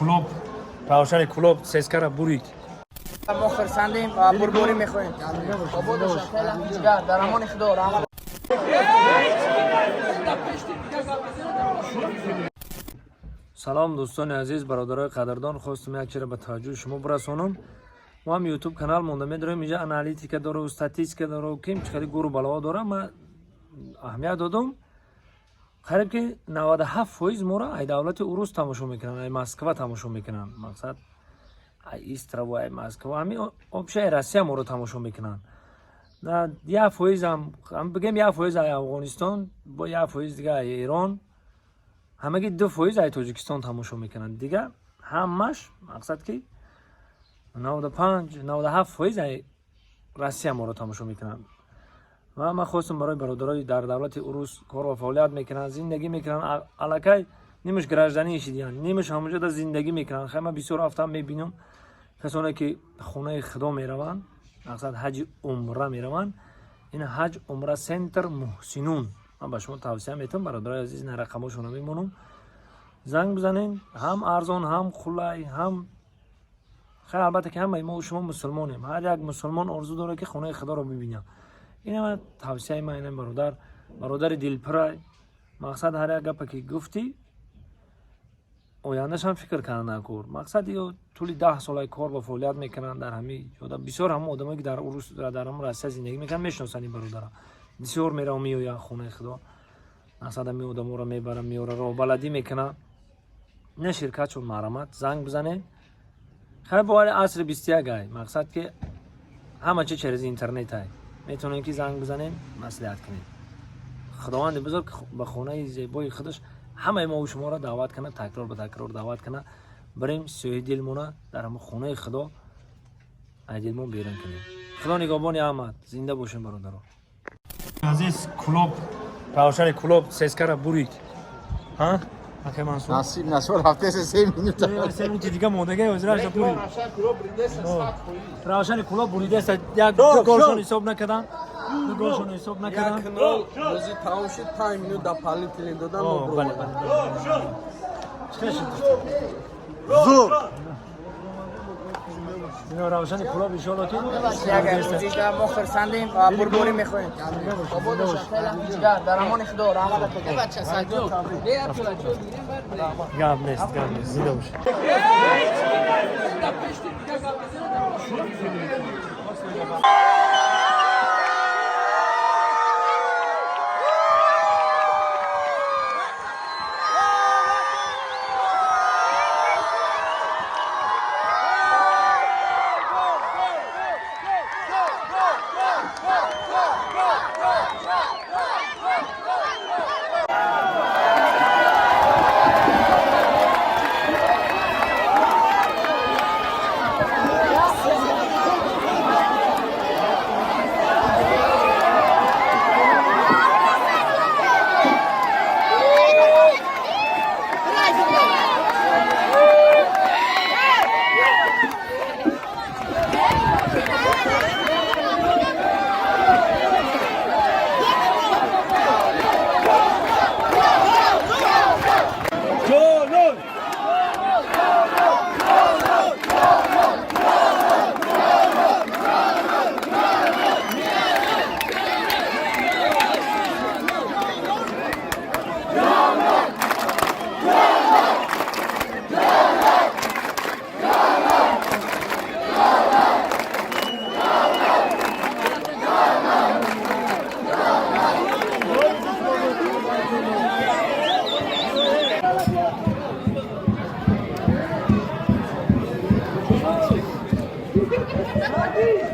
کلوب روشن کلوب سیسکر برید ما خرسندیم و بربری میخوریم در امان خدا رحمت. سلام دوستان عزیز، برادرای قدردان، خواستم یک چیز به توجه شما برسونم. ما هم یوتیوب کانال مونده می‌داریم، اینجا آنالیتیکا داره و استاتیستیکا داره و کیم چقدر گروه بالا داره. ما اهمیت دادم قریب که 97% ما را ای دولت روس تماشا میکنن، ای مسکو تماشا میکنن، مقصد ای استرا و ای مسکو همین آبشار روسیه ما رو تماشا میکنن. نه 1% هم بگیم 1% ای افغانستان با 1% دیگه ای ایران، همگی 2% ای تاجیکستان تماشا میکنن دیگه. همش مقصد که 95-97% ای روسیه ما رو تماشا میکنن. و من خواستم برای برادرای در دولت روس کار و فعالیت میکنن، زندگی میکنن، علاکای نیمش گرجدانی شدیان، نیمش همونجا در زندگی میکنن. خیلی من بسیار رفتم میبینم کسانی که خونه خدا میروند، مقصد حج عمره میروند. این حج عمره سنتر محسنون، من به شما توصیه میتونم برادرای عزیز، این رقمشون رو میمونم، زنگ بزنین، هم ارزان هم خلای هم خیلی. البته که همه ما و شما مسلمانیم، هر یک مسلمان آرزو داره که خونه خدا رو ببینه. این من توصیه من اینه برادر دلپرای، مقصد هر یک گپ که گفتی آیندهش هم فکر کنن نکور. مقصد یا طول 10 سال کار و فعالیت میکنن در همین جدا. بسیار هم آدمایی که در روس در هم روسیه زندگی میکنن میشناسن این برادر، بسیار میره میویا خونه خدا، مقصد می آدما رو میبره میاره رو بلدی میکنه. نه شرکت چون مرامت زنگ بزنه. خیلی باور عصر 21 ای، مقصد که همه چی چرز اینترنت های، میتونین که زنگ بزنین مصلحت کنین. خداوند بزرگ به خونه زیبای خودش همه ما و شما را دعوت کنه، تکرار به تکرار دعوت کنه بریم سوی دلمون در همون خونه خدا ای دلمون بیرون کنیم. خدا نگهبان احمد، زنده باشین برادرها. عزیز کلوب روشن کلوب سیسکر برید ها اخی منصور نصیب نشد هفته 3 مینوت 3 مینوت دیگه مونده وزراش برید. روشن کلوب بریده است. یک گلشون حساب نکردن، گلشون حساب نکردن. کنال روزی تمام شد 5 مینوت در پالین تلین دادم. بله زور اینا روشن کلوب ان شاء الله که ما خرسندیم و بربری میخوریم در امان خدا رحمت. گاب نیست زنده باش. Hadi.